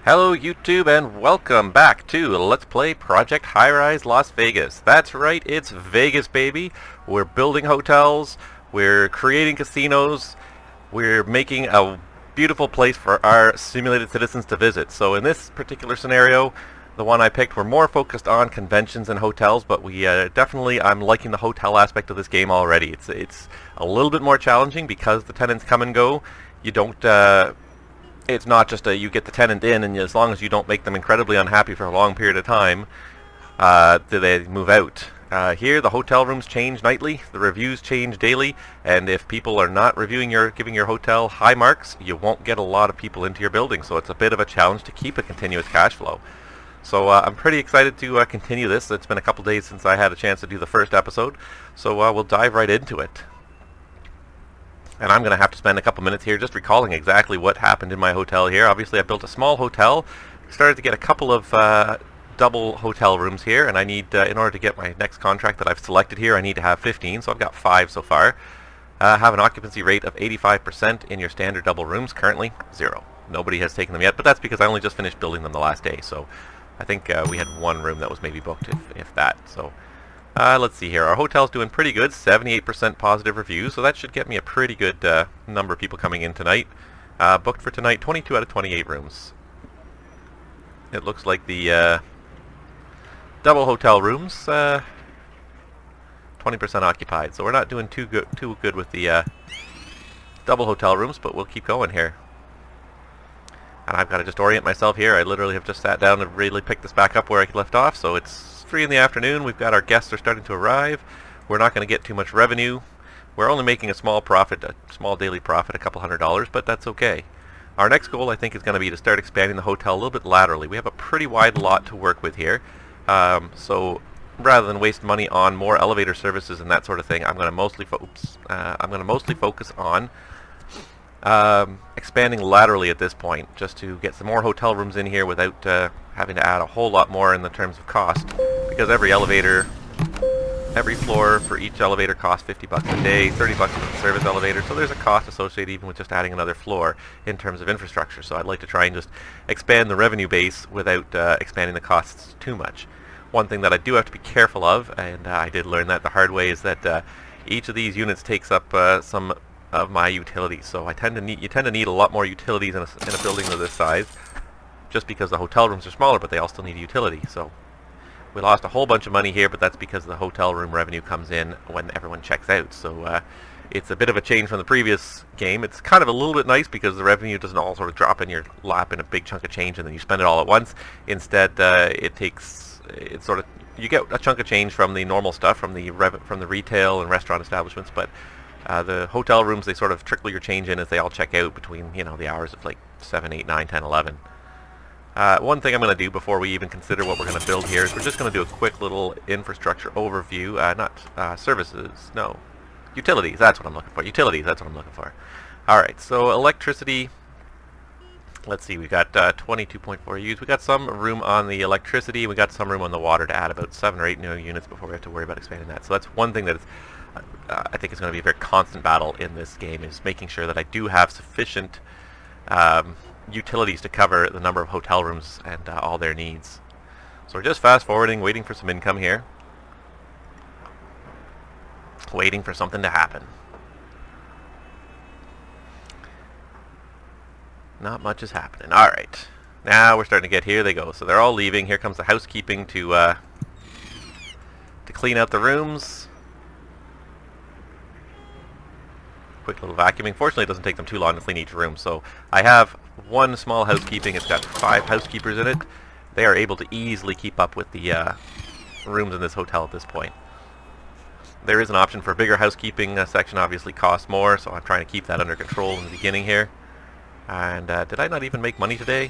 Hello YouTube and welcome back to Let's Play Project Highrise Las Vegas. That's right, it's Vegas baby. We're building hotels, we're creating casinos, we're making a beautiful place for our simulated citizens to visit. So in this particular scenario, the one I picked, we're more focused on conventions and hotels, but we I'm liking the hotel aspect of this game already. It's a little bit more challenging because the tenants come and go. You don't it's not just you get the tenant in, and as long as you don't make them incredibly unhappy for a long period of time, do they move out. Here, the hotel rooms change nightly, the reviews change daily, and if people are not giving your hotel high marks, you won't get a lot of people into your building. So it's a bit of a challenge to keep a continuous cash flow. So I'm pretty excited to continue this. It's been a couple days since I had a chance to do the first episode, so we'll dive right into it. And I'm going to have to spend a couple minutes here just recalling exactly what happened in my hotel here. Obviously, I built a small hotel, started to get a couple of double hotel rooms here, and I need, in order to get my next contract that I've selected here, I need to have 15, so I've got 5 so far. Have an occupancy rate of 85% in your standard double rooms, currently 0. Nobody has taken them yet, but that's because I only just finished building them the last day, so I think we had one room that was maybe booked, if that. So let's see here. Our hotel's doing pretty good, 78% positive reviews, so that should get me a pretty good number of people coming in tonight. Booked for tonight, 22 out of 28 rooms. It looks like the double hotel rooms, 20% occupied, so we're not doing too good with the double hotel rooms, but we'll keep going here. And I've got to just orient myself here. I literally have just sat down and really picked this back up where I left off, so it's 3 in the afternoon. We've got our guests are starting to arrive. We're not going to get too much revenue. We're only making a small profit, a small daily profit, a couple $100, but that's okay. Our next goal, I think, is going to be to start expanding the hotel a little bit laterally. We have a pretty wide lot to work with here, so rather than waste money on more elevator services and that sort of thing, I'm going to mostly focus on expanding laterally at this point, just to get some more hotel rooms in here without having to add a whole lot more in the terms of cost, because every floor for each elevator costs $50 a day, $30 for the service elevator, so there's a cost associated even with just adding another floor in terms of infrastructure. So I'd like to try and just expand the revenue base without expanding the costs too much. One thing that I do have to be careful of, and I did learn that the hard way, is that each of these units takes up some of my utilities. So you tend to need a lot more utilities in a building of this size, just because the hotel rooms are smaller, but they all still need utility. So we lost a whole bunch of money here, but that's because the hotel room revenue comes in when everyone checks out. So it's a bit of a change from the previous game. It's kind of a little bit nice because the revenue doesn't all sort of drop in your lap in a big chunk of change and then you spend it all at once. Instead, you get a chunk of change from the normal stuff, from the retail and restaurant establishments, but the hotel rooms, they sort of trickle your change in as they all check out between, the hours of like 7, 8, 9, 10, 11. One thing I'm going to do before we even consider what we're going to build here is we're just going to do a quick little infrastructure overview, utilities, that's what I'm looking for. Utilities, that's what I'm looking for. Alright, so electricity, let's see, we got 22.4 U's. We got some room on the electricity, we got some room on the water to add about 7 or 8 new units before we have to worry about expanding that. So that's one thing that is I think it's going to be a very constant battle in this game, is making sure that I do have sufficient utilities to cover the number of hotel rooms and all their needs. So we're just fast forwarding, waiting for some income here. Waiting for something to happen. Not much is happening. Alright. Now we're starting to get, here they go. So they're all leaving. Here comes the housekeeping to clean out the rooms. Quick little vacuuming. Fortunately, it doesn't take them too long to clean each room. So I have one small housekeeping. It's got 5 housekeepers in it. They are able to easily keep up with the rooms in this hotel at this point. There is an option for a bigger housekeeping section. Obviously costs more, so I'm trying to keep that under control in the beginning here. And did I not even make money today?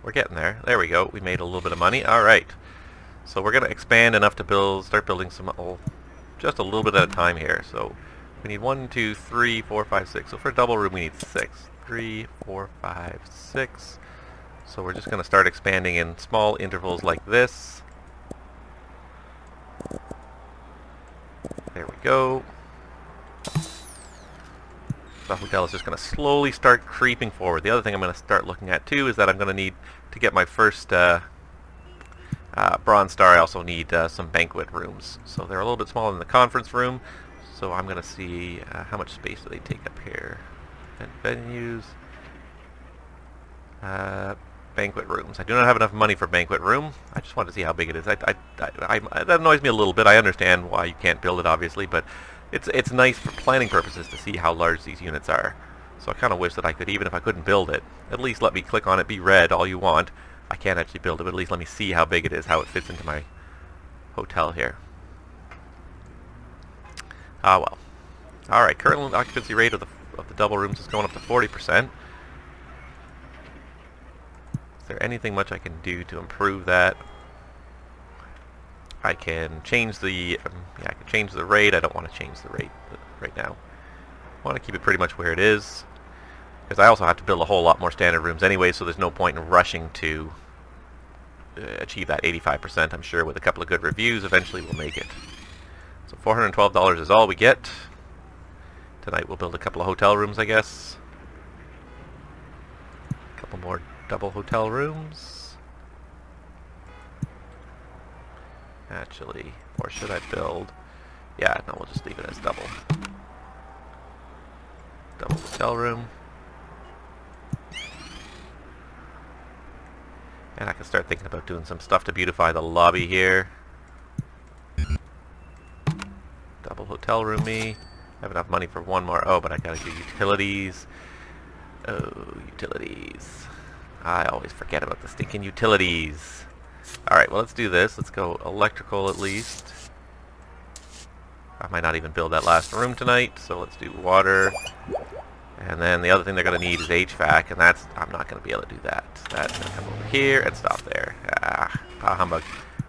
We're getting there. There we go. We made a little bit of money. Alright. So we're going to expand enough to start building some, just a little bit at a time here. So we need 1, 2, 3, 4, 5, 6. So for a double room we need 6. 3, 4, 5, 6. So we're just going to start expanding in small intervals like this. There we go. the hotel is just going to slowly start creeping forward. The other thing I'm going to start looking at too is that I'm going to need to get my first Bronze Star. I also need some banquet rooms. So they're a little bit smaller than the conference room. So I'm going to see how much space do they take up here. Venues. Banquet rooms. I do not have enough money for banquet room. I just wanted to see how big it is. That annoys me a little bit. I understand why you can't build it, obviously, but it's nice for planning purposes to see how large these units are. So I kind of wish that I could, even if I couldn't build it, at least let me click on it, be read all you want. I can't actually build it, but at least let me see how big it is, how it fits into my hotel here. Ah, well. Alright, current occupancy rate of the double rooms is going up to 40%. Is there anything much I can do to improve that? I can change the I can change the rate. I don't want to change the rate right now. I want to keep it pretty much where it is, because I also have to build a whole lot more standard rooms anyway, so there's no point in rushing to achieve that 85%. I'm sure with a couple of good reviews eventually we'll make it. So $412 is all we get. Tonight we'll build a couple of hotel rooms, I guess. A couple more double hotel rooms. Actually, or should I build? Yeah, no, we'll just leave it as double. Double hotel room. And I can start thinking about doing some stuff to beautify the lobby here. Double hotel room-y. I have enough money for one more. Oh, but I gotta do utilities. Oh, utilities. I always forget about the stinking utilities. Alright, well, let's do this. Let's go electrical at least. I might not even build that last room tonight, so let's do water. And then the other thing they're going to need is HVAC, and that's, I'm not going to be able to do that. That's going to come over here and stop there. Humbug.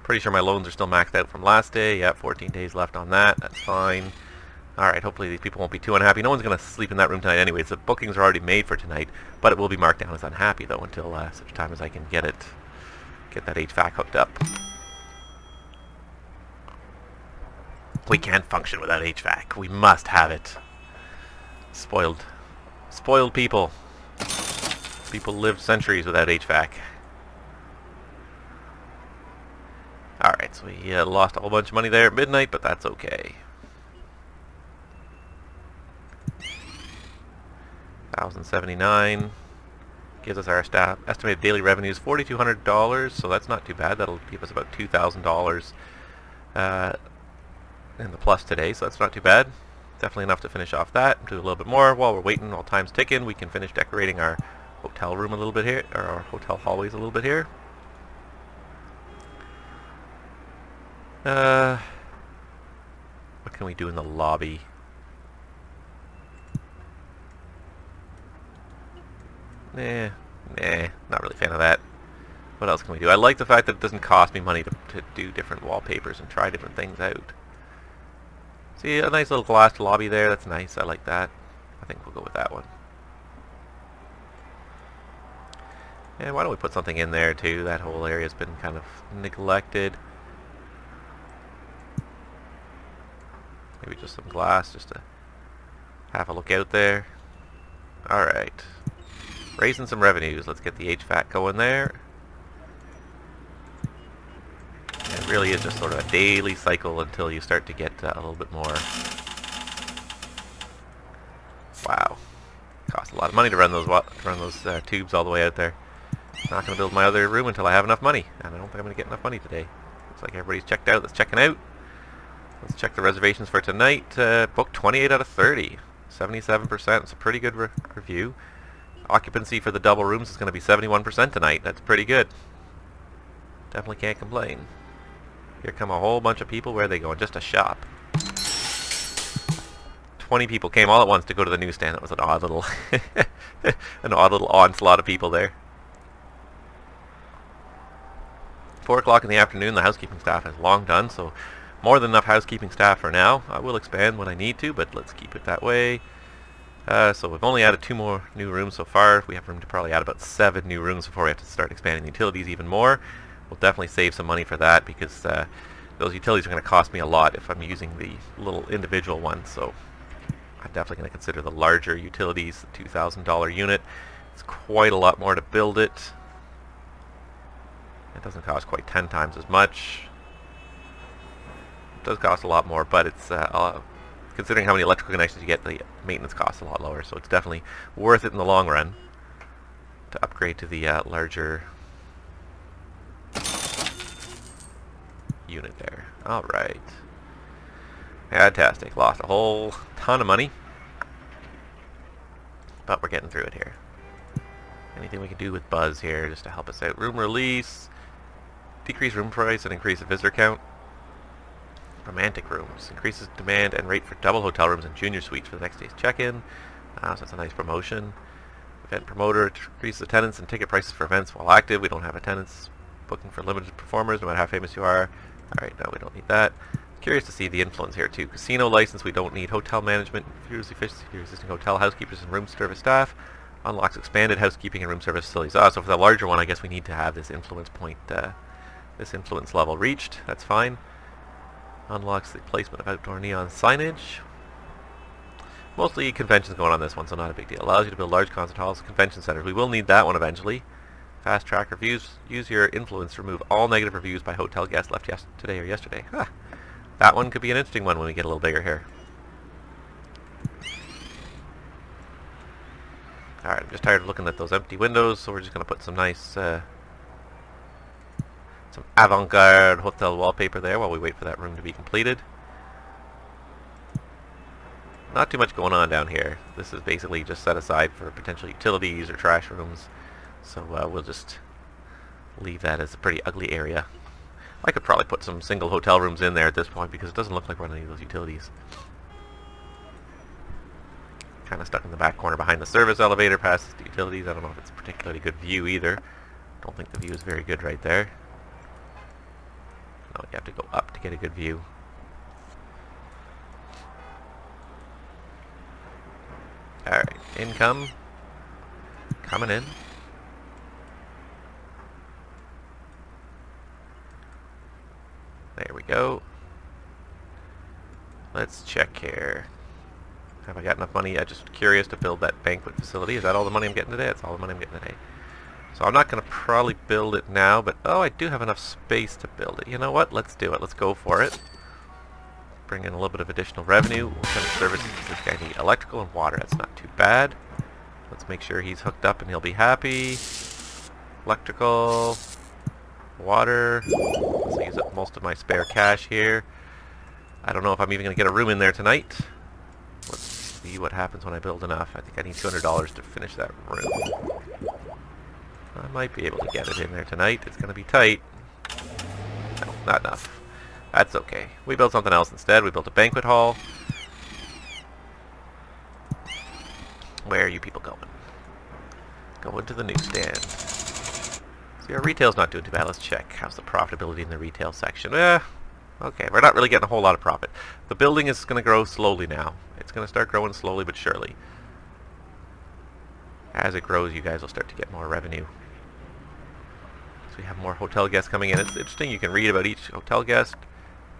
Pretty sure my loans are still maxed out from last day. Yeah, 14 days left on that. That's fine. Alright, hopefully these people won't be too unhappy. No one's going to sleep in that room tonight anyways. The bookings are already made for tonight, but it will be marked down as unhappy, though, until such time as I can get that HVAC hooked up. We can't function without HVAC. We must have it. Spoiled people. People lived centuries without HVAC. Alright, so we lost a whole bunch of money there at midnight, but that's okay. 1,079 gives us our estimated daily revenues $4,200, so that's not too bad. That'll give us about $2,000 in the plus today, so that's not too bad. Definitely enough to finish off that. Do a little bit more while we're waiting, while time's ticking. We can finish decorating our hotel room a little bit here, or our hotel hallways a little bit here. What can we do in the lobby? Nah, not really a fan of that. What else can we do? I like the fact that it doesn't cost me money to do different wallpapers and try different things out. See, a nice little glass lobby there. That's nice. I like that. I think we'll go with that one. And why don't we put something in there too? That whole area's been kind of neglected. Maybe just some glass, just to have a look out there. Alright. Raising some revenues. Let's get the HVAC going there. It really is just sort of a daily cycle until you start to get a little bit more. Wow. Costs a lot of money to run those tubes all the way out there. Not going to build my other room until I have enough money. And I don't think I'm going to get enough money today. Looks like everybody's checked out. That's checking out. Let's check the reservations for tonight. Booked 28 out of 30. 77%. It's a pretty good review. Occupancy for the double rooms is going to be 71% tonight. That's pretty good. Definitely can't complain. Here come a whole bunch of people. Where are they going? Just to shop. 20 people came all at once to go to the newsstand. That was an odd little an odd little onslaught of people there. 4 o'clock in the afternoon. The housekeeping staff has long done, so more than enough housekeeping staff for now. I will expand when I need to, but let's keep it that way. So we've only added 2 more new rooms so far. We have room to probably add about 7 new rooms before we have to start expanding the utilities even more. We'll definitely save some money for that, because those utilities are going to cost me a lot if I'm using the little individual ones. So I'm definitely going to consider the larger utilities, the $2,000 unit. It's quite a lot more to build it. It doesn't cost quite 10 times as much. It does cost a lot more, but it's considering how many electrical connections you get, the maintenance costs a lot lower, so it's definitely worth it in the long run to upgrade to the larger unit there. Alright. Fantastic. Lost a whole ton of money, but we're getting through it here. Anything we can do with Buzz here just to help us out. Room release, decrease room price and increase the visitor count. Romantic rooms, increases demand and rate for double hotel rooms and junior suites for the next day's check-in. So that's a nice promotion. Event promoter, increases attendance and ticket prices for events while active. We don't have attendance. Booking for limited performers, no matter how famous you are. Alright, no, we don't need that. Curious to see the influence here too. Casino license, we don't need. Hotel management, improves efficiency for existing hotel housekeepers and room service staff. Unlocks expanded housekeeping and room service facilities. So for the larger one, I guess we need to have this influence point, this influence level reached. That's fine. Unlocks the placement of outdoor neon signage. Mostly conventions going on this one, so not a big deal. Allows you to build large concert halls, convention centers. We will need that one eventually. Fast track reviews. Use your influence to remove all negative reviews by hotel guests left today or yesterday. Huh. That one could be an interesting one when we get a little bigger here. Alright, I'm just tired of looking at those empty windows, so we're just going to put some nice, some avant-garde hotel wallpaper there while we wait for that room to be completed. Not too much going on down here. This is basically just set aside for potential utilities or trash rooms, so we'll just leave that as a pretty ugly area. I could probably put some single hotel rooms in there at this point because it doesn't look like we're on any of those utilities. Kind of stuck in the back corner behind the service elevator past the utilities. I don't know if it's a particularly good view either. Don't think the view is very good right there. No, you have to go up to get a good view. Alright, income. Coming in. There we go. Let's check here. Have I got enough money? I'm just curious to build that banquet facility. Is that all the money I'm getting today? That's all the money I'm getting today. So I'm not going to probably build it now, but oh, I do have enough space to build it. You know what? Let's do it. Let's go for it. Bring in a little bit of additional revenue. What kind of services does this guy need? Electrical and water. That's not too bad. Let's make sure he's hooked up and he'll be happy. Electrical, water. Let's use up most of my spare cash here. I don't know if I'm even going to get a room in there tonight. Let's see what happens when I build enough. I think I need $200 to finish that room. I might be able to get it in there tonight. It's going to be tight. No, not enough. That's okay. We built something else instead. We built a banquet hall. Where are you people going? Going to the newsstand. See, our retail's not doing too bad. Let's check. How's the profitability in the retail section? Okay, we're not really getting a whole lot of profit. The building is going to grow slowly now. It's going to start growing slowly but surely. As it grows, you guys will start to get more revenue. So we have more hotel guests coming in. It's interesting. You can read about each hotel guest.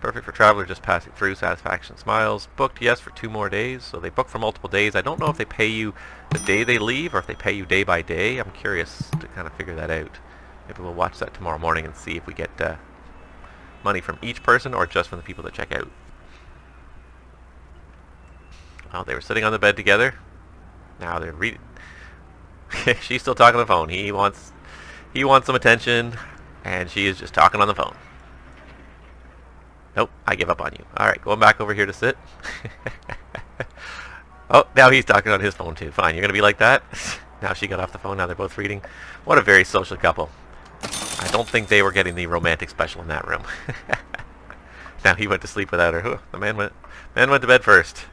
Perfect for travelers just passing through. Satisfaction smiles. Booked, yes, for 2 more days. So they book for multiple days. I don't know if they pay you the day they leave or if they pay you day by day. I'm curious to kind of figure that out. Maybe we'll watch that tomorrow morning and see if we get money from each person or just from the people that check out. Well, they were sitting on the bed together. Now they're reading. She's still talking on the phone. He wants some attention, and she is just talking on the phone. Nope, I give up on you. Alright, going back over here to sit. Oh, now he's talking on his phone too. Fine, you're going to be like that? Now she got off the phone, now they're both reading. What a very social couple. I don't think they were getting the romantic special in that room. Now he went to sleep without her. The man went to bed first.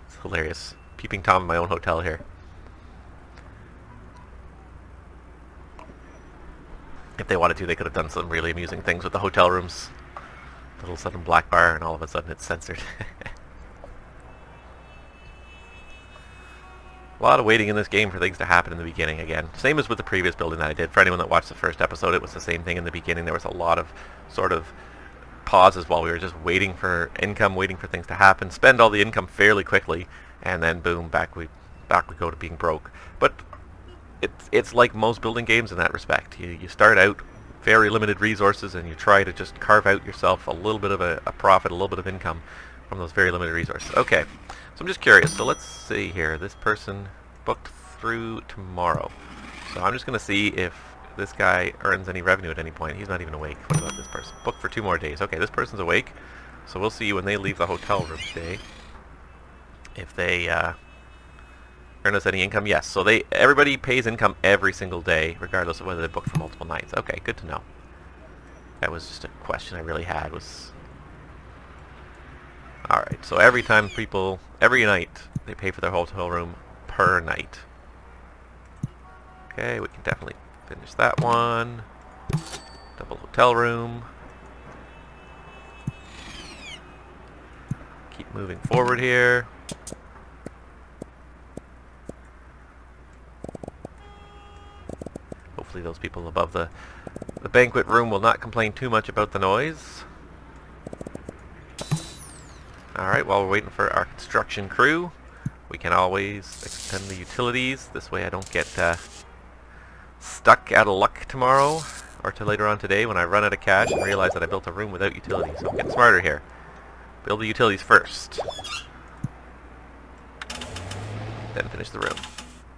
It's hilarious. Peeping Tom in my own hotel here. If they wanted to, they could have done some really amusing things with the hotel rooms. A little sudden black bar, and all of a sudden it's censored. A lot of waiting in this game for things to happen in the beginning again. Same as with the previous building that I did. For anyone that watched the first episode, it was the same thing in the beginning. There was a lot of sort of pauses while we were just waiting for income, waiting for things to happen, spend all the income fairly quickly, and then boom, back we go to being broke. But it's like most building games in that respect. You start out very limited resources and you try to just carve out yourself a little bit of a profit, a little bit of income from those very limited resources. Okay, so I'm just curious. So let's see here. This person booked through tomorrow. So I'm just going to see if this guy earns any revenue at any point. He's not even awake. What about this person? Booked for 2 more days. Okay, this person's awake. So we'll see when they leave the hotel room today if they earn us any income. Yes, so everybody pays income every single day, regardless of whether they book for multiple nights. Okay, good to know. That was just a question I really had. Alright, so every night, they pay for their hotel room per night. Okay, we can definitely finish that one. Double hotel room. Keep moving forward here. Hopefully those people above the banquet room will not complain too much about the noise. Alright, while we're waiting for our construction crew, we can always extend the utilities. This way I don't get stuck out of luck tomorrow or to later on today when I run out of cash and realize that I built a room without utilities. So I'm getting smarter here. Build the utilities first. Then finish the room.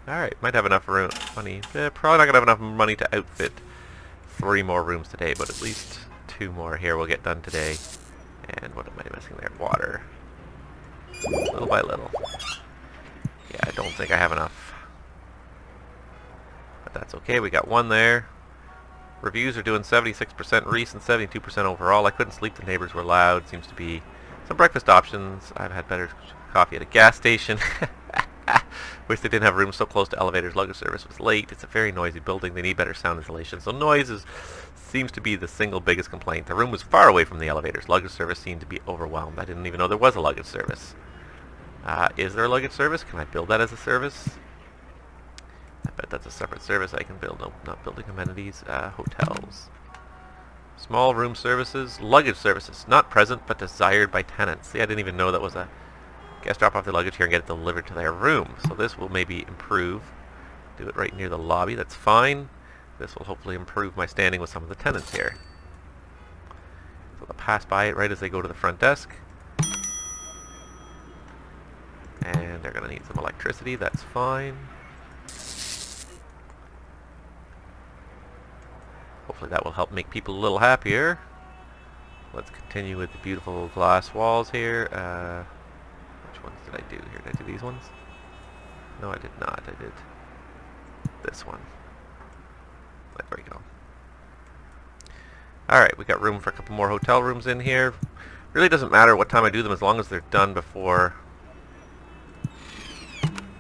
Alright, might have enough money. Probably not going to have enough money to outfit 3 more rooms today, but at least 2 more here will get done today. And what am I missing there? Water. Little by little. Yeah, I don't think I have enough. But that's okay, we got 1 there. Reviews are doing 76% Reese and 72% overall. I couldn't sleep, the neighbors were loud. Seems to be some breakfast options. I've had better coffee at a gas station. Wish they didn't have rooms so close to elevators. Luggage service was late. It's a very noisy building. They need better sound insulation. So noise seems to be the single biggest complaint. The room was far away from the elevators. Luggage service seemed to be overwhelmed. I didn't even know there was a luggage service. Is there a luggage service? Can I build that as a service? I bet that's a separate service I can build. Nope, not building amenities. Hotels. Small room services. Luggage services. Not present, but desired by tenants. See, I didn't even know that was a... Guests drop off their luggage here and get it delivered to their room. So this will maybe improve. Do it right near the lobby. That's fine. This will hopefully improve my standing with some of the tenants here. So they'll pass by it right as they go to the front desk. And they're going to need some electricity. That's fine. Hopefully that will help make people a little happier. Let's continue with the beautiful glass walls here. Which ones did I do here? Did I do these ones? No, I did not. I did this one. There we go. Alright, we got room for a couple more hotel rooms in here. Really doesn't matter what time I do them as long as they're done before.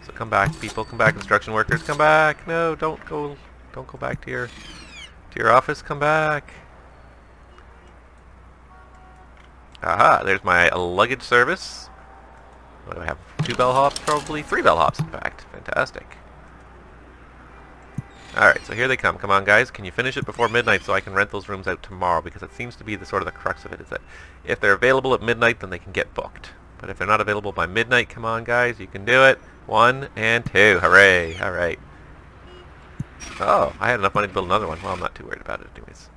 So come back, people. Come back, construction workers. Come back. No, don't go back to your office. Come back. Aha, there's my luggage service. What do I have? 2 bellhops, probably? 3 bellhops, in fact. Fantastic. Alright, so here they come. Come on, guys. Can you finish it before midnight so I can rent those rooms out tomorrow? Because it seems to be the sort of the crux of it, is that if they're available at midnight, then they can get booked. But if they're not available by midnight, come on, guys. You can do it. 1 and 2. Hooray. Alright. Oh, I had enough money to build another one. Well, I'm not too worried about it anyways.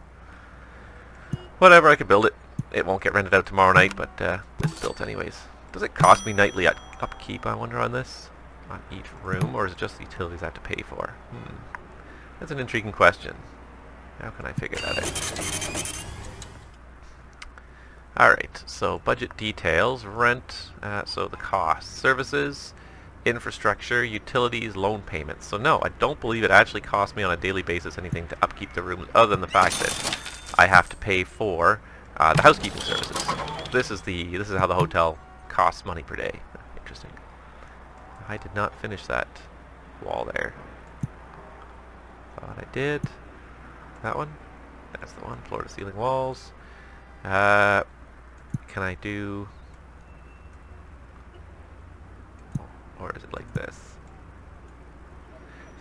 Whatever, I could build it. It won't get rented out tomorrow night, but it's built anyways. Does it cost me nightly upkeep, I wonder, on this? On each room, or is it just the utilities I have to pay for? That's an intriguing question. How can I figure that out? Alright, so budget details, rent, so the costs, services, infrastructure, utilities, loan payments. So no, I don't believe it actually costs me on a daily basis anything to upkeep the rooms, other than the fact that I have to pay for the housekeeping services. This is how the hotel costs money per day. Interesting. I did not finish that wall there. Thought I did. That one? That's the one. Floor to ceiling walls. Can I do... Or is it like this?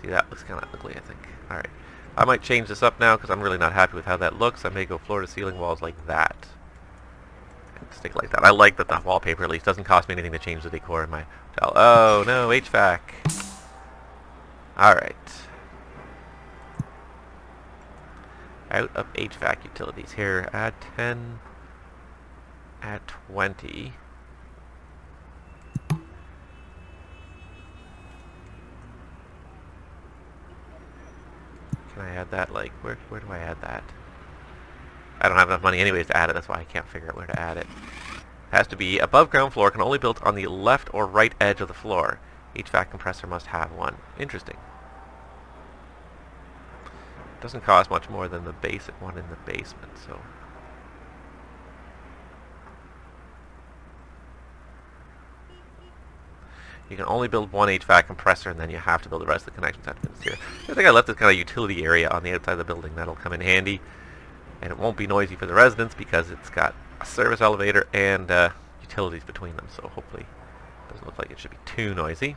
See, that looks kind of ugly, I think. Alright. I might change this up now because I'm really not happy with how that looks. I may go floor to ceiling walls like that. stick it like that. I like that the wallpaper at least doesn't cost me anything to change the decor in my hotel. Oh no, HVAC. Alright. Out of HVAC utilities here. Add 10. Add 20. Can I add that, like, where do I add that? I don't have enough money anyways to add it, that's why I can't figure out where to add it. It has to be above ground floor, can only be built on the left or right edge of the floor. HVAC compressor must have one. Interesting. Doesn't cost much more than the basic one in the basement, so... You can only build one HVAC compressor, and then you have to build the rest of the connections out of here. I think I left this kind of utility area on the outside of the building. That'll come in handy. And it won't be noisy for the residents because it's got a service elevator and utilities between them. So hopefully it doesn't look like it should be too noisy.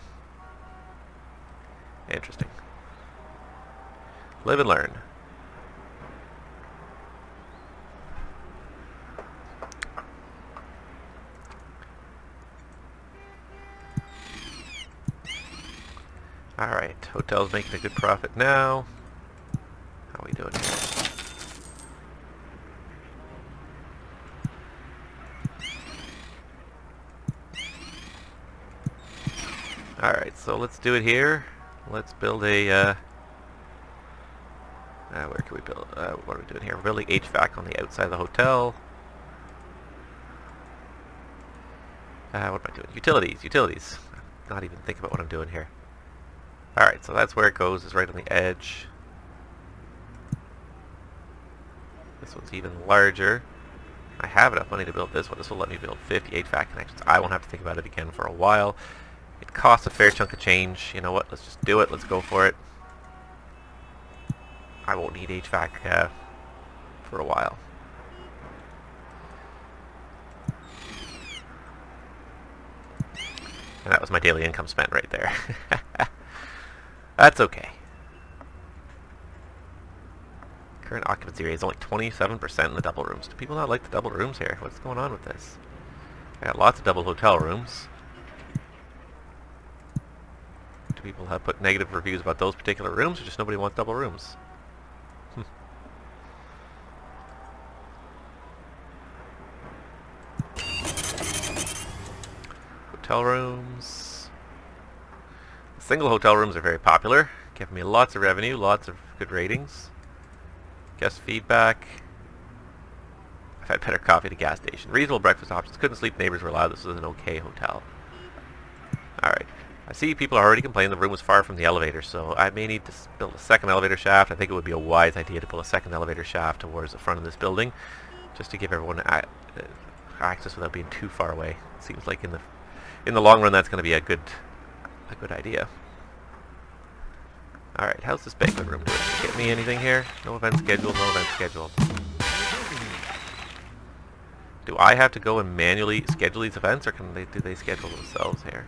Interesting. Live and learn. Alright, hotel's making a good profit now. How are we doing here? Alright, so let's do it here. Let's build a, where can we build, what are we doing here? We're building HVAC on the outside of the hotel. What am I doing? Utilities. Not even think about what I'm doing here. Alright, so that's where it goes, is right on the edge. This one's even larger. I have enough money to build this one. This will let me build 50 HVAC connections. I won't have to think about it again for a while. It costs a fair chunk of change. You know what? Let's just do it. Let's go for it. I won't need HVAC for a while. And that was my daily income spent right there. That's okay. Current occupancy rate is only 27% in the double rooms. Do people not like the double rooms here? What's going on with this? I got lots of double hotel rooms. Do people have put negative reviews about those particular rooms, or just nobody wants double rooms? Hotel rooms. Single hotel rooms are very popular, giving me lots of revenue, lots of good ratings. Guest feedback. I've had better coffee at a gas station. Reasonable breakfast options. Couldn't sleep. Neighbors were loud. This was an okay hotel. Alright. I see people are already complaining the room was far from the elevator, so I may need to build a second elevator shaft. I think it would be a wise idea to build a second elevator shaft towards the front of this building, just to give everyone access without being too far away. It seems like in the long run that's going to be a good idea. Alright, how's this banquet room doing? Get me anything here? No event scheduled, no event scheduled. Do I have to go and manually schedule these events, or do they schedule themselves here?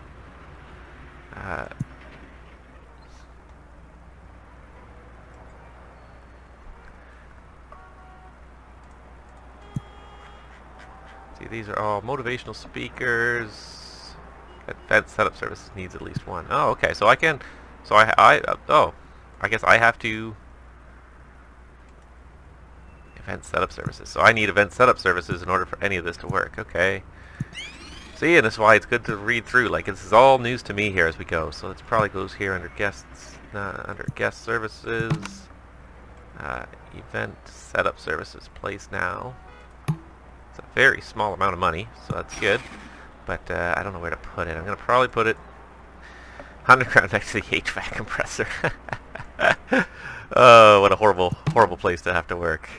See, these are all motivational speakers. Event setup services needs at least one. Oh, okay. So I can. So I guess I have to. Event setup services. So I need event setup services in order for any of this to work. Okay. See, and this is why it's good to read through. Like, this is all news to me here as we go. So it probably goes here under guests, under guest services, event setup services. Place now. It's a very small amount of money, so that's good. But I don't know where to put it. I'm going to probably put it underground next to the HVAC compressor. Oh, what a horrible place to have to work.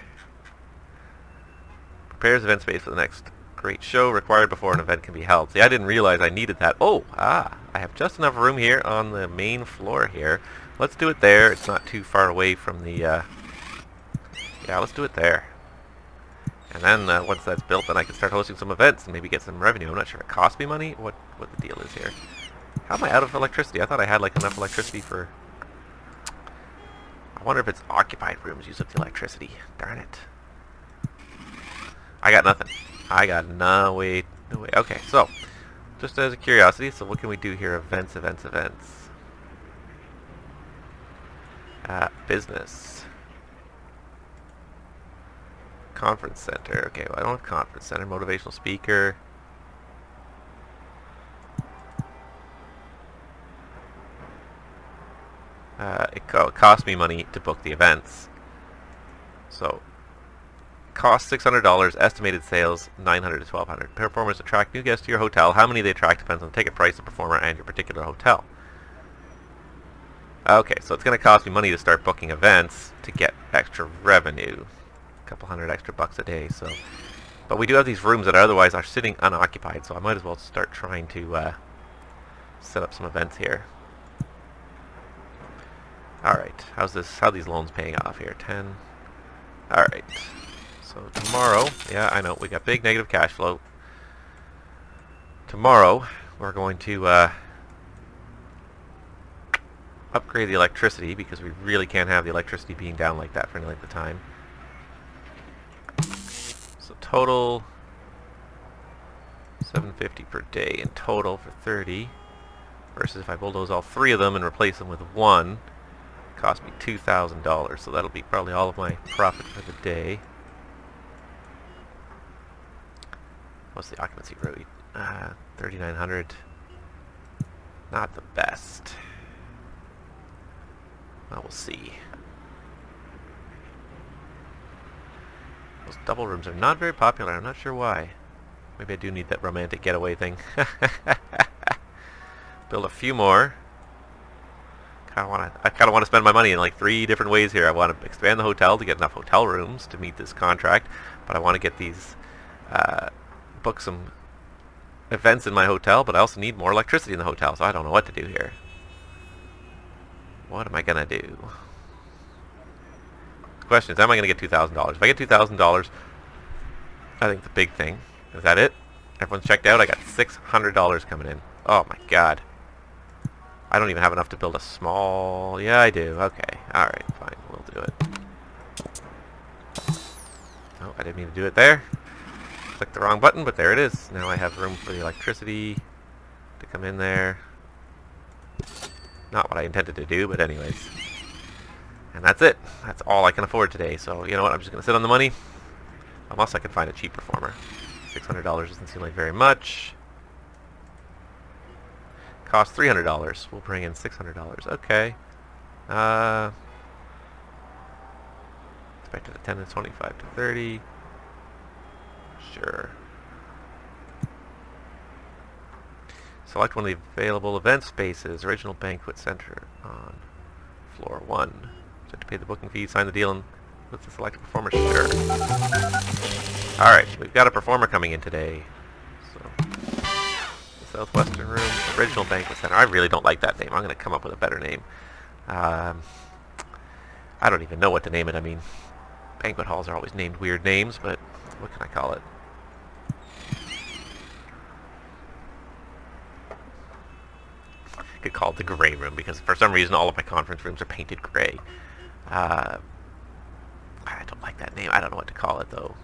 Prepares event space for the next great show required before an event can be held. See, I didn't realize I needed that. I have just enough room here on the main floor here. Let's do it there. It's not too far away from the... yeah, let's do it there. And then once that's built, then I can start hosting some events and maybe get some revenue. I'm not sure if it costs me money, what the deal is here. How am I out of electricity? I thought I had like enough electricity for... I wonder if it's occupied rooms use up the electricity. Darn it. I got nothing. I got no way. No way. Okay, so just as a curiosity, so what can we do here? Events, events, events. Business. Conference center. Okay, well, I don't have conference center. Motivational speaker. It cost me money to book the events. So, cost $600, estimated sales $900 to $1,200. Performers attract new guests to your hotel. How many they attract depends on the ticket price, the performer, and your particular hotel. Okay, so it's going to cost me money to start booking events to get extra revenue. A couple hundred extra bucks a day, so. But we do have these rooms that otherwise are sitting unoccupied, so I might as well start trying to set up some events here. Alright, how these loans paying off here? 10. Alright. So tomorrow, yeah, I know, we got big negative cash flow. Tomorrow, we're going to upgrade the electricity because we really can't have the electricity being down like that for any length of time. So total $750 per day in total for 30 versus if I bulldoze all three of them and replace them with one, it cost me $2,000, so that'll be probably all of my profit for the day. What's the occupancy rate? 3,900. Not the best. Well, we'll see. Those double rooms are not very popular. I'm not sure why. Maybe I do need that romantic getaway thing. Build a few more. I kind of want to spend my money in like 3 different ways here. I want to expand the hotel to get enough hotel rooms to meet this contract, but I want to get these book some events in my hotel, but I also need more electricity in the hotel, so I don't know what to do here. What am I going to do? The question is, am I going to get $2,000? If I get $2,000, I think the big thing, is that it? Everyone's checked out? I got $600 coming in. Oh my god. I don't even have enough to build a small... Yeah, I do. Okay. Alright, fine. We'll do it. Oh, I didn't mean to do it there. Clicked the wrong button, but there it is. Now I have room for the electricity to come in there. Not what I intended to do, but anyways. And that's it. That's all I can afford today. So, you know what? I'm just going to sit on the money. Unless I can find a cheap performer. $600 doesn't seem like very much. Cost $300. We'll bring in $600. Okay. Expected at 10 to 25 to 30. Sure. Select one of the available event spaces. Original banquet center on floor 1. So to pay the booking fee, sign the deal, and with the selected performer. Sure. Alright, we've got a performer coming in today. So, the Southwestern Room, Original Banquet Center. I really don't like that name. I'm going to come up with a better name. I don't even know what to name it. I mean, banquet halls are always named weird names, but what can I call it? I could call it the Gray Room, because for some reason all of my conference rooms are painted gray. I don't like that name. I don't know what to call it, though.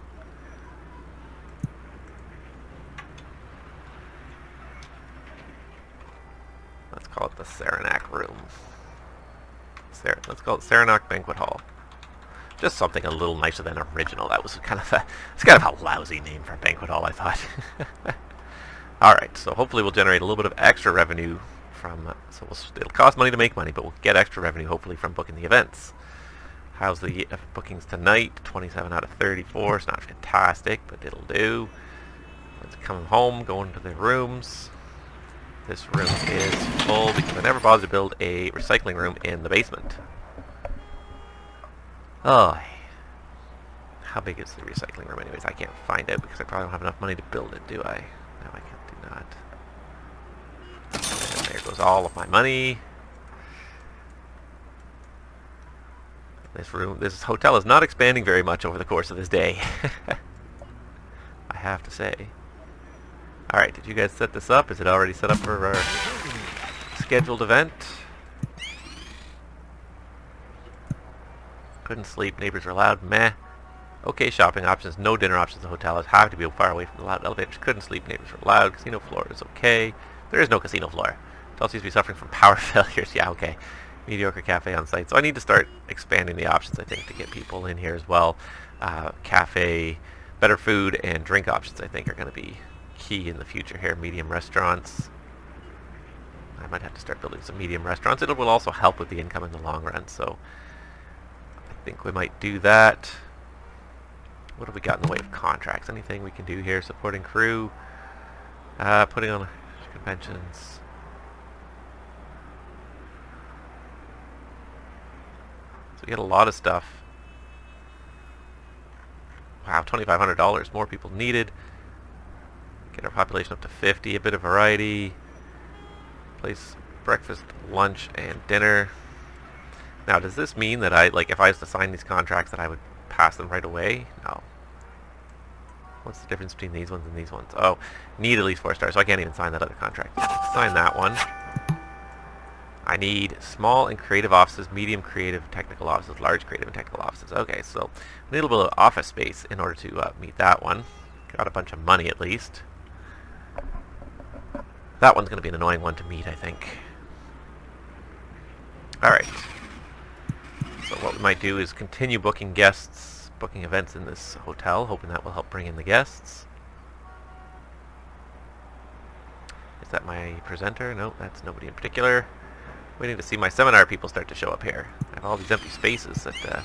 Let's call it the Saranac Room. Let's call it Saranac Banquet Hall. Just something a little nicer than original. That was kind of a lousy name for a banquet hall, I thought. Alright, so hopefully we'll generate a little bit of extra revenue from... it'll cost money to make money, but we'll get extra revenue hopefully from booking the events. How's the bookings tonight? 27 out of 34. It's not fantastic, but it'll do. Let's come home, go into the rooms. This room is full because I never bothered to build a recycling room in the basement. Oh, how big is the recycling room anyways? I can't find it because I probably don't have enough money to build it, do I? No, I do not. And there goes all of my money. This hotel is not expanding very much over the course of this day. I have to say. Alright, did you guys set this up? Is it already set up for our scheduled event? Couldn't sleep, neighbors are loud, meh. Okay, shopping options, no dinner options in the hotel. I have to be far away from the loud elevators. Couldn't sleep, neighbors were loud. Casino floor is okay. There is no casino floor. Hotel seems to be suffering from power failures. Yeah, okay. Mediocre cafe on site. So I need to start expanding the options, I think, to get people in here as well. Cafe, better food, and drink options, I think, are going to be key in the future here. Medium restaurants. I might have to start building some medium restaurants. It will also help with the income in the long run, so I think we might do that. What have we got in the way of contracts? Anything we can do here? Supporting crew, putting on conventions. So we get a lot of stuff. Wow, $2,500. More people needed. Get our population up to 50. A bit of variety. Place breakfast, lunch, and dinner. Now, does this mean that if I was to sign these contracts, that I would pass them right away? No. What's the difference between these ones and these ones? Oh, need at least 4 stars, so I can't even sign that other contract. Sign that one. I need small and creative offices, medium creative technical offices, large creative and technical offices. Okay, so I need a little bit of office space in order to meet that one. Got a bunch of money at least. That one's going to be an annoying one to meet, I think. Alright. So what we might do is continue booking guests, booking events in this hotel, hoping that will help bring in the guests. Is that my presenter? No, that's nobody in particular. Waiting to see my seminar people start to show up here. I have all these empty spaces that,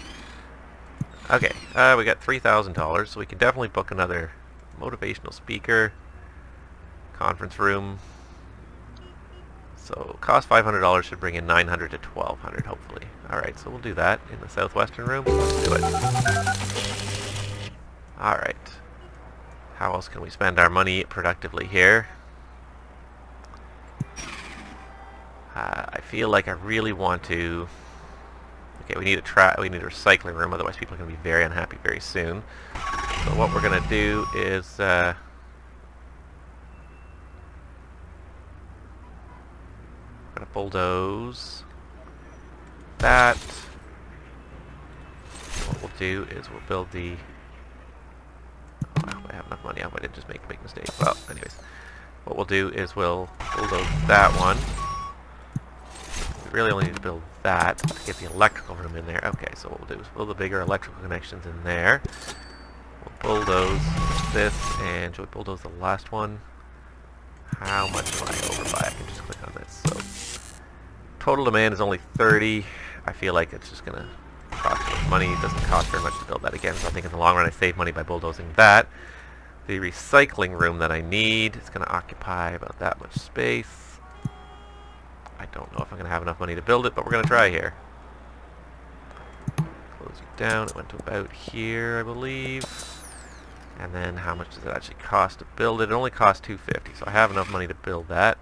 okay, we got $3,000, so we can definitely book another motivational speaker, conference room. So cost $500 should bring in $900 to $1,200, hopefully. Alright, so we'll do that in the southwestern room. Let's do it. Alright. How else can we spend our money productively here? I feel like I really want to... Okay, we need a recycling room, otherwise people are going to be very unhappy very soon. So what we're going to do is... gonna bulldoze that. What we'll do is we'll build the... Oh, I have enough money. I didn't just make a big mistake. Well, anyways. What we'll do is we'll bulldoze that one. We really only need to build that to get the electrical room in there. Okay, so what we'll do is build the bigger electrical connections in there. We'll bulldoze this, and should we bulldoze the last one? How much am I over by? I can just click on this. So total demand is only 30. I feel like it's just going to cost too much money. It doesn't cost very much to build that again, so I think in the long run I save money by bulldozing that. The recycling room that I need is going to occupy about that much space. I don't know if I'm going to have enough money to build it, but we're going to try here. Close it down. It went to about here, I believe. And then how much does it actually cost to build it? It only costs $250, so I have enough money to build that.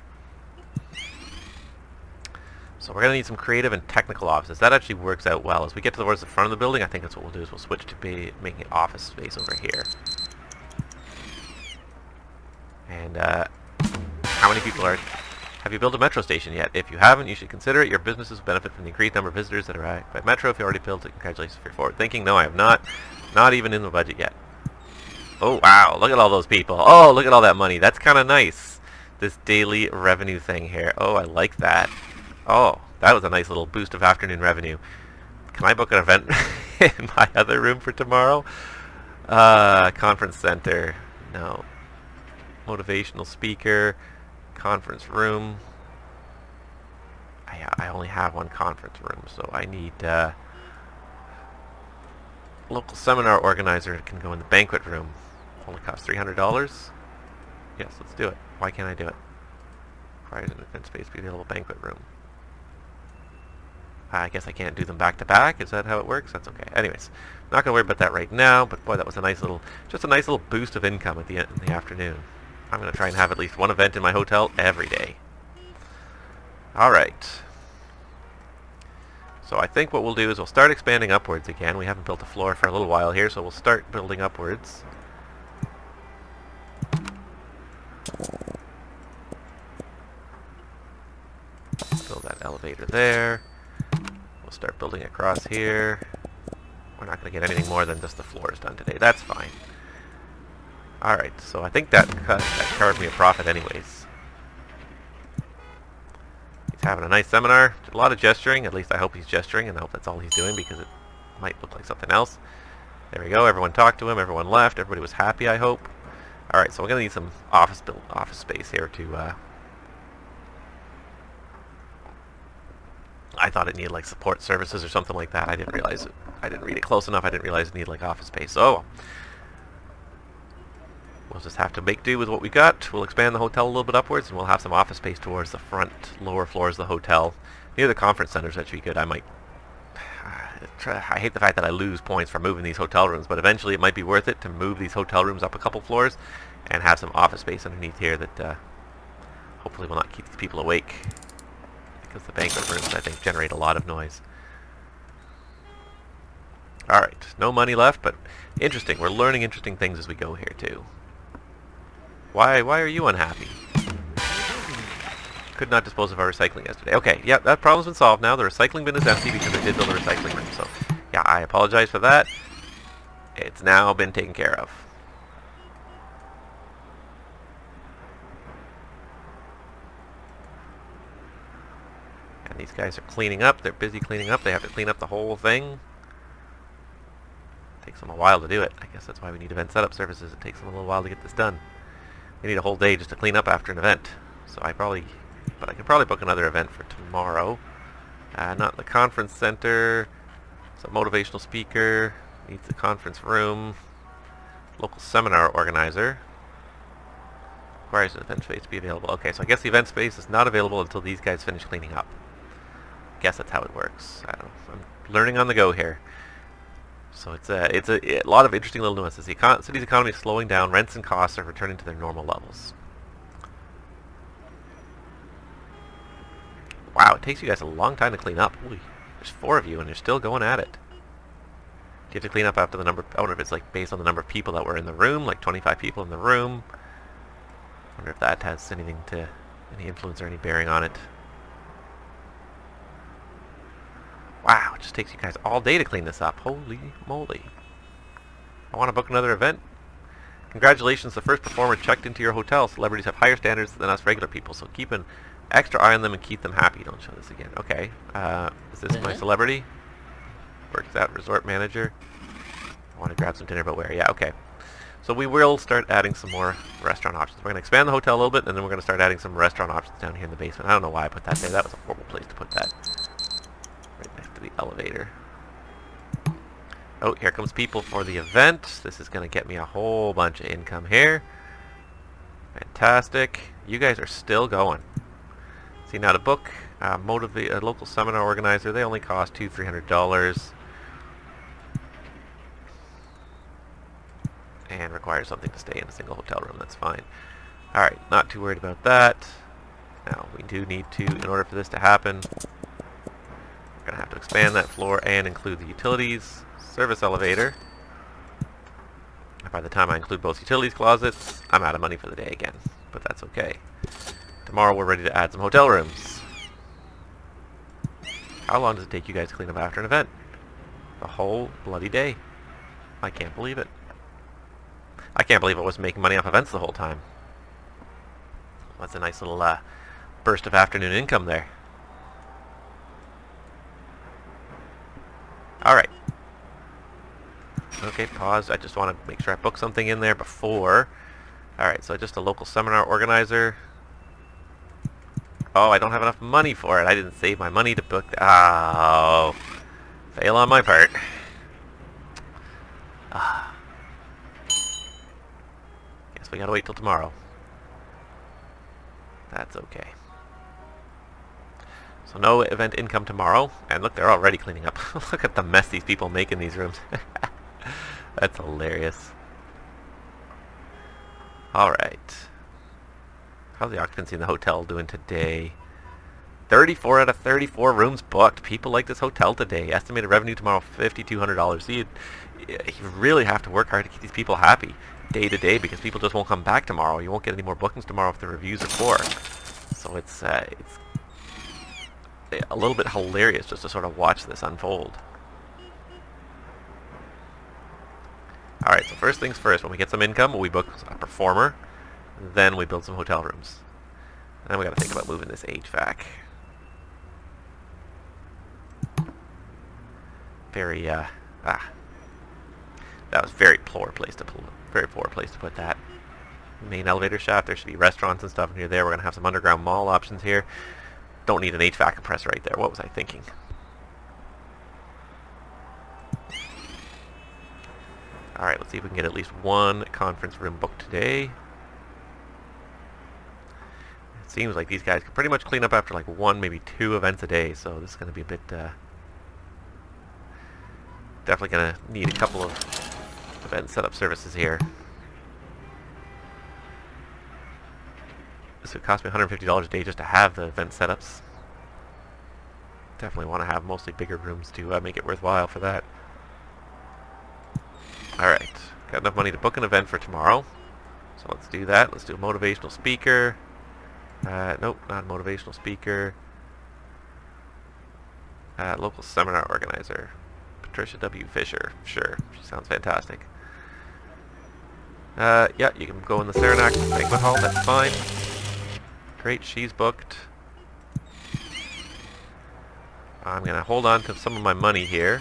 So we're going to need some creative and technical offices. That actually works out well. As we get towards the front of the building, I think that's what we'll do, is we'll switch to making it office space over here. And how many people are... Have you built a metro station yet? If you haven't, you should consider it. Your businesses benefit from the increased number of visitors that arrive by metro. If you already built it, congratulations if you're forward thinking. No, I have not. Not even in the budget yet. Oh, wow. Look at all those people. Oh, look at all that money. That's kind of nice. This daily revenue thing here. Oh, I like that. Oh, that was a nice little boost of afternoon revenue. Can I book an event in my other room for tomorrow? Conference center. No. Motivational speaker. Conference room. I only have one conference room, so I need local seminar organizer can go in the banquet room. Only costs $300. Yes, let's do it. Why can't I do it? Requires an event space to be available banquet room. I guess I can't do them back to back. Is that how it works? That's okay. Anyways, not gonna worry about that right now. But boy, that was just a nice little boost of income at the end in the afternoon. I'm going to try and have at least one event in my hotel every day. Alright. So I think what we'll do is we'll start expanding upwards again. We haven't built a floor for a little while here, so we'll start building upwards. Build that elevator there. We'll start building across here. We're not going gonna get anything more than just the floors done today. That's fine. Alright, so I think that covered me a profit anyways. He's having a nice seminar. Did a lot of gesturing. At least I hope he's gesturing, and I hope that's all he's doing, because it might look like something else. There we go. Everyone talked to him. Everyone left. Everybody was happy, I hope. Alright, so we're going to need some office space here to... I thought it needed like support services or something like that. I didn't realize it. I didn't read it close enough. I didn't realize it needed like office space. So we'll just have to make do with what we got. We'll expand the hotel a little bit upwards, and we'll have some office space towards the front, lower floors of the hotel. Near the conference centers, that should be good. I might... I hate the fact that I lose points for moving these hotel rooms, but eventually it might be worth it to move these hotel rooms up a couple floors and have some office space underneath here that hopefully will not keep these people awake. Because the banquet rooms, I think, generate a lot of noise. Alright, no money left, but interesting. We're learning interesting things as we go here, too. Why are you unhappy? Could not dispose of our recycling yesterday. Okay, yeah, that problem's been solved now. The recycling bin is empty because I did build a recycling room. So, yeah, I apologize for that. It's now been taken care of. And these guys are cleaning up. They're busy cleaning up. They have to clean up the whole thing. Takes them a while to do it. I guess that's why we need event setup services. It takes them a little while to get this done. They need a whole day just to clean up after an event. So I could probably book another event for tomorrow. Not in the conference center. It's a motivational speaker. Needs the conference room. Local seminar organizer. Requires an event space to be available. Okay, so I guess the event space is not available until these guys finish cleaning up. Guess that's how it works. I don't know. I'm learning on the go here. So it's a lot of interesting little nuances. The city's economy is slowing down. Rents and costs are returning to their normal levels. Wow, it takes you guys a long time to clean up. Ooh, there's 4 of you, and you're still going at it. Do you have to clean up after the number... I wonder if it's like based on the number of people that were in the room, like 25 people in the room. I wonder if that has any influence or any bearing on it. Wow, it just takes you guys all day to clean this up. Holy moly. I want to book another event. Congratulations, the first performer checked into your hotel. Celebrities have higher standards than us regular people, so keep an extra eye on them and keep them happy. Don't show this again. Okay. Is this my celebrity? Works out resort manager. I want to grab some dinner, but where? Yeah, okay. So we will start adding some more restaurant options. We're going to expand the hotel a little bit, and then we're going to start adding some restaurant options down here in the basement. I don't know why I put that there. That was a horrible place to put that. Right next to the elevator. Oh, here comes people for the event. This is going to get me a whole bunch of income here. Fantastic. You guys are still going. See, now to book a local seminar organizer, they only cost $200-300 and require something to stay in a single hotel room. That's fine. Alright, not too worried about that. Now, we do need to, in order for this to happen, we're going to have to expand that floor and include the utilities, service elevator. And by the time I include both utilities closets, I'm out of money for the day again. But that's okay. Tomorrow we're ready to add some hotel rooms. How long does it take you guys to clean up after an event? The whole bloody day. I can't believe it. I can't believe I wasn't making money off events the whole time. That's a nice little burst of afternoon income there. Alright. Okay, pause. I just want to make sure I book something in there before. Alright, so just a local seminar organizer. Oh, I don't have enough money for it. I didn't save my money to book. Oh, fail on my part. Guess we gotta wait till tomorrow. That's okay. So no event income tomorrow. And look, they're already cleaning up. Look at the mess these people make in these rooms. That's hilarious. Alright. How's the occupancy in the hotel doing today? 34 out of 34 rooms booked. People like this hotel today. Estimated revenue tomorrow, $5,200. So you really have to work hard to keep these people happy day to day, because people just won't come back tomorrow. You won't get any more bookings tomorrow if the reviews are poor. So it's a little bit hilarious just to sort of watch this unfold. Alright, so first things first, when we get some income, we book a performer, then we build some hotel rooms. Then we gotta think about moving this HVAC. That was very poor place to put that. Main elevator shaft, there should be restaurants and stuff near there. We're gonna have some underground mall options here. Don't need an HVAC compressor right there. What was I thinking? Alright, let's see if we can get at least one conference room booked today. It seems like these guys can pretty much clean up after like one, maybe two events a day, so this is going to be a bit... definitely going to need a couple of event setup services here. This would cost me $150 a day just to have the event setups. Definitely want to have mostly bigger rooms to make it worthwhile for that. Alright, got enough money to book an event for tomorrow. So let's do that. Let's do a motivational speaker. Nope, not a motivational speaker. Local seminar organizer. Patricia W. Fisher. Sure, she sounds fantastic. Yeah, you can go in the Saranac Banquet Hall, that's fine. Great, she's booked. I'm going to hold on to some of my money here.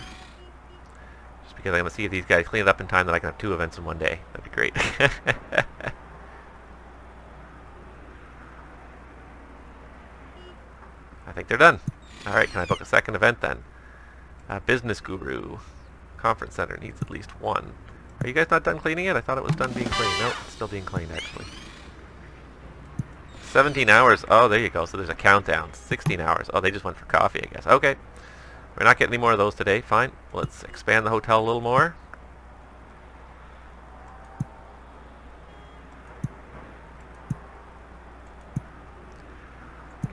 Just because I'm going to see if these guys clean it up in time that I can have two events in one day. That'd be great. I think they're done. Alright, can I book a second event then? Business Guru. Conference Center needs at least one. Are you guys not done cleaning it? I thought it was done being cleaned. No, it's still being cleaned actually. 17 hours. Oh, there you go. So there's a countdown. 16 hours. Oh, they just went for coffee, I guess. Okay. We're not getting any more of those today. Fine. Let's expand the hotel a little more.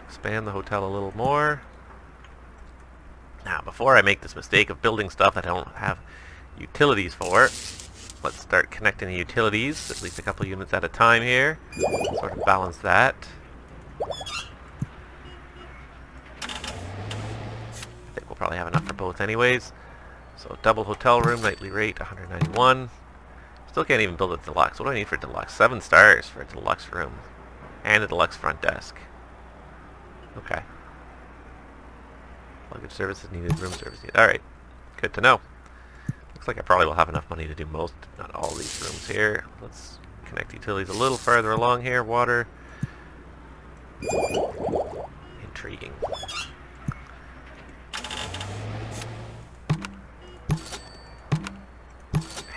Expand the hotel a little more. Now, before I make this mistake of building stuff that I don't have utilities for, let's start connecting the utilities, at least a couple units at a time here. Sort of balance that. I think we'll probably have enough for both anyways. So double hotel room, nightly rate, 191. Still can't even build a deluxe. What do I need for a deluxe? 7 stars for a deluxe room. And a deluxe front desk. Okay. Luggage services needed, room service needed. Alright. Good to know. Looks like I probably will have enough money to do most, not all these rooms here. Let's connect utilities a little farther along here. Water. Intriguing.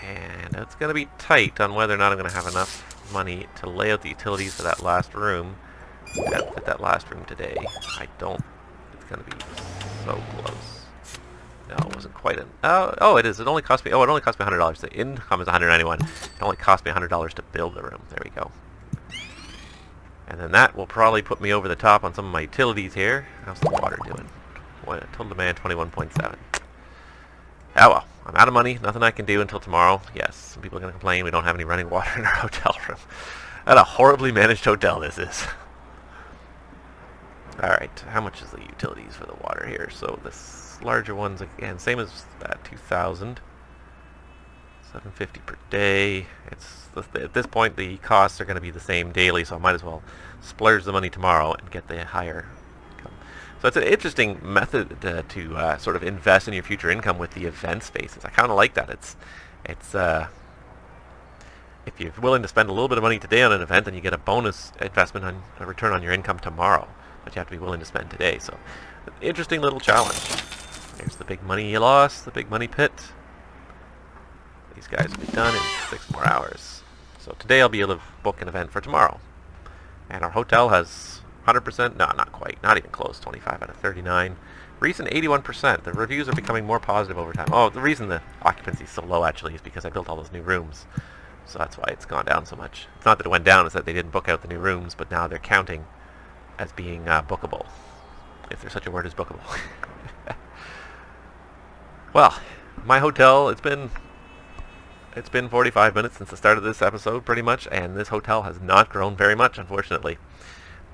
And it's going to be tight on whether or not I'm going to have enough money to lay out the utilities for that last room. At that last room today. I don't. It's going to be so close. No, it wasn't quite an... Oh, it is. It only cost me... Oh, it only cost me $100. The income is $191. It only cost me $100 to build the room. There we go. And then that will probably put me over the top on some of my utilities here. How's the water doing? Total demand 21.7. Oh well. I'm out of money. Nothing I can do until tomorrow. Yes, some people are going to complain we don't have any running water in our hotel room. What a horribly managed hotel this is. Alright, how much is the utilities for the water here? So this larger one's again same as that, 2,000. $750 per day. It's at this point the costs are going to be the same daily, so I might as well splurge the money tomorrow and get the higher income. So it's an interesting method to sort of invest in your future income with the event spaces. I kind of like that. It's if you're willing to spend a little bit of money today on an event, then you get a bonus investment on a return on your income tomorrow. But you have to be willing to spend today. So, interesting little challenge. There's the big money you lost, the big money pit. These guys will be done in 6 more hours. So today I'll be able to book an event for tomorrow. And our hotel has 100%, no, not quite, not even close, 25 out of 39. Recent 81%. The reviews are becoming more positive over time. Oh, the reason the occupancy is so low actually is because I built all those new rooms. So that's why it's gone down so much. It's not that it went down, it's that they didn't book out the new rooms, but now they're counting as being bookable, if there's such a word as bookable. Well, my hotel, it's been 45 minutes since the start of this episode, pretty much, and this hotel has not grown very much, unfortunately.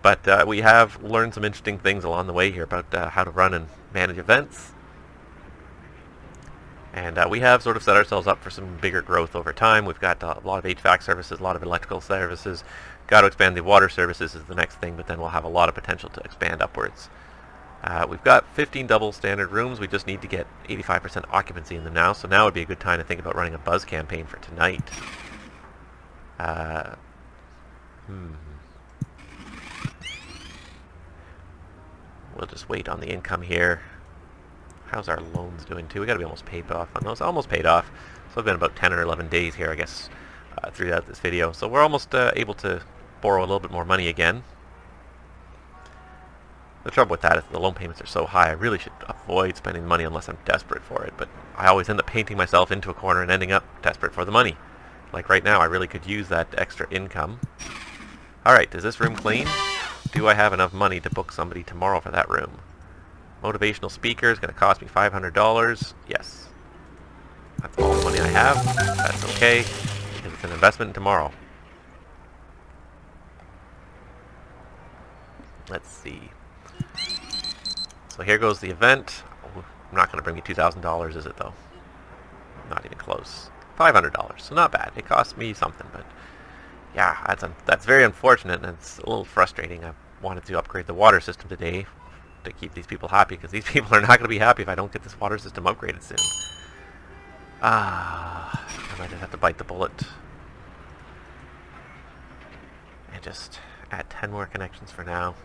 But we have learned some interesting things along the way here about how to run and manage events. And we have sort of set ourselves up for some bigger growth over time. We've got a lot of HVAC services, a lot of electrical services. Got to expand the water services is the next thing, but then we'll have a lot of potential to expand upwards. We've got 15 double standard rooms. We just need to get 85% occupancy in them now, so now would be a good time to think about running a buzz campaign for tonight. We'll just wait on the income here. How's our loans doing too? We got to be almost paid off on those. Almost paid off. So it's been about 10 or 11 days here, I guess, throughout this video. So we're almost able to borrow a little bit more money again. The trouble with that is the loan payments are so high, I really should avoid spending money unless I'm desperate for it. But I always end up painting myself into a corner and ending up desperate for the money. Like right now, I really could use that extra income. Alright, is this room clean? Do I have enough money to book somebody tomorrow for that room? Motivational speaker is going to cost me $500. Yes. That's all the money I have. That's okay, because it's an investment in tomorrow. Let's see. So here goes the event. Oh, I'm not going to bring me $2,000, is it though? Not even close. $500, so not bad. It cost me something, but yeah, that's very unfortunate, and it's a little frustrating. I wanted to upgrade the water system today to keep these people happy, because these people are not going to be happy if I don't get this water system upgraded soon. I might just have to bite the bullet and just add 10 more connections for now.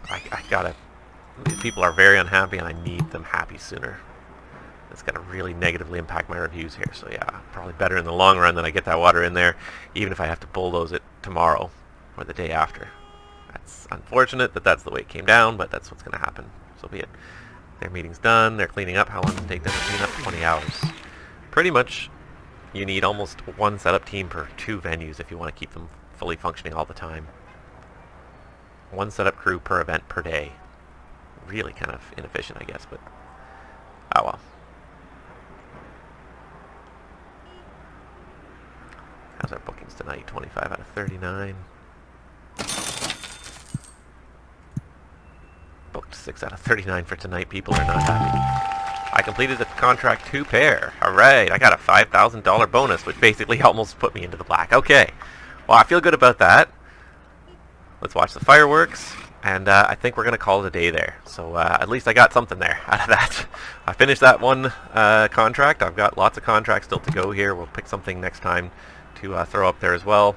I gotta, these people are very unhappy and I need them happy sooner. It's gonna really negatively impact my reviews here, so yeah, probably better in the long run that I get that water in there, even if I have to bulldoze it tomorrow or the day after. That's unfortunate that that's the way it came down, but that's what's gonna happen. So be it. Their meeting's done, they're cleaning up. How long does it take them to clean up? 20 hours. Pretty much, you need almost one setup team per 2 venues if you want to keep them fully functioning all the time. 1 setup crew per event per day. Really kind of inefficient, I guess, but oh well. How's our bookings tonight? 25 out of 39. Booked 6 out of 39 for tonight. People are not happy. I completed the contract 2 pair. Alright, I got a $5,000 bonus, which basically almost put me into the black. Okay, well I feel good about that. Let's watch the fireworks, and I think we're going to call it a day there. So at least I got something there out of that. I finished that one contract. I've got lots of contracts still to go here. We'll pick something next time to throw up there as well.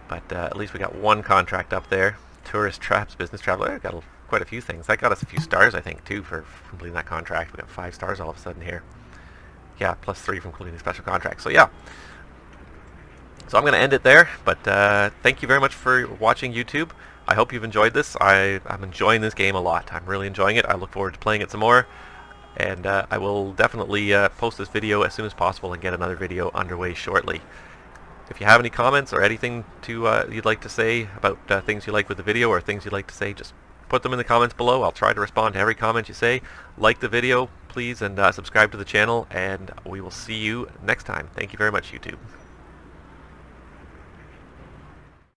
But at least we got one contract up there. Tourist traps, business traveler. Got quite a few things. That got us a few stars, I think, too, for completing that contract. We got 5 stars all of a sudden here. Yeah, plus 3 from completing the special contract. So yeah. So I'm going to end it there, but thank you very much for watching YouTube. I hope you've enjoyed this. I'm enjoying this game a lot. I'm really enjoying it. I look forward to playing it some more, and I will definitely post this video as soon as possible and get another video underway shortly. If you have any comments or anything you'd like to say about things you like with the video or things you'd like to say, just put them in the comments below. I'll try to respond to every comment you say. Like the video, please, and subscribe to the channel, and we will see you next time. Thank you very much, YouTube.